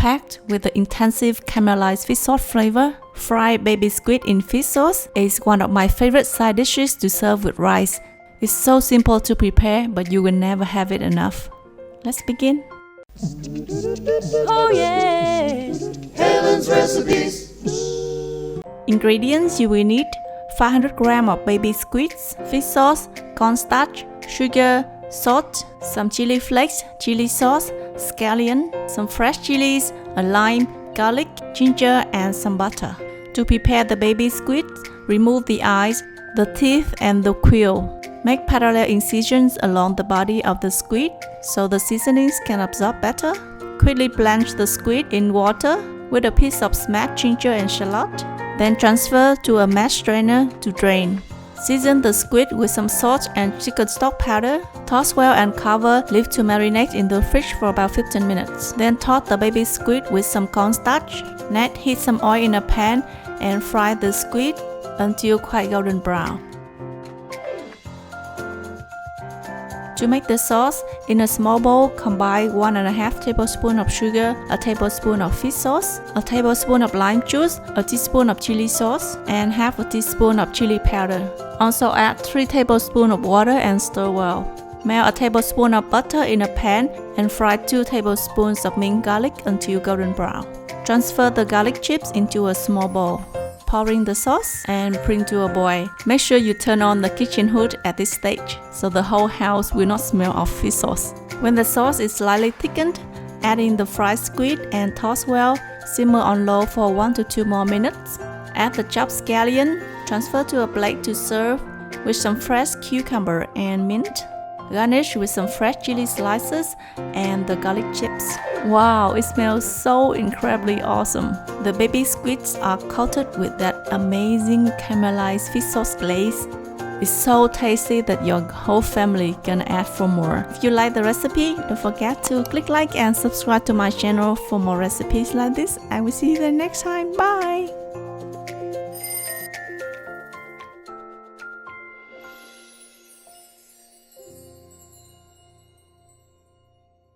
packed with the intensive caramelized fish sauce flavor. Fried baby squid in fish sauce is one of my favorite side dishes to serve with rice. It's so simple to prepare, but you will never have it enough. Let's begin. Oh yeah! Helen's recipes. Ingredients you will need: 500 grams of baby squids, fish sauce, cornstarch, sugar, salt, some chili flakes, chili sauce, scallion, some fresh chilies, a lime, garlic, ginger, and some butter. To prepare the baby squid, remove the eyes, the teeth, and the quill. Make parallel incisions along the body of the squid so the seasonings can absorb better. Quickly blanch the squid in water with a piece of smashed ginger and shallot. Then transfer to a mesh strainer to drain. Season the squid with some salt and chicken stock powder. Toss well and cover, leave to marinate in the fridge for about 15 minutes. Then toss the baby squid with some cornstarch. Next, heat some oil in a pan and fry the squid until quite golden brown. To make the sauce, in a small bowl, combine 1½ tablespoon of sugar, a tablespoon of fish sauce, a tablespoon of lime juice, a teaspoon of chili sauce, and half a teaspoon of chili powder. Also add 3 tablespoons of water and stir well. Melt a tablespoon of butter in a pan and fry 2 tablespoons of minced garlic until golden brown. Transfer the garlic chips into a small bowl. Pour in the sauce and bring to a boil. Make sure you turn on the kitchen hood at this stage so the whole house will not smell of fish sauce. When the sauce is slightly thickened, add in the fried squid and toss well. Simmer on low for 1 to 2 more minutes. Add the chopped scallion. Transfer to a plate to serve with some fresh cucumber and mint. Garnish with some fresh chili slices and the garlic chips. Wow, it smells so incredibly awesome. The baby squids are coated with that amazing caramelized fish sauce glaze. It's so tasty that your whole family gonna ask for more. If you like the recipe, don't forget to click like and subscribe to my channel for more recipes like this. I will see you there next time. Bye!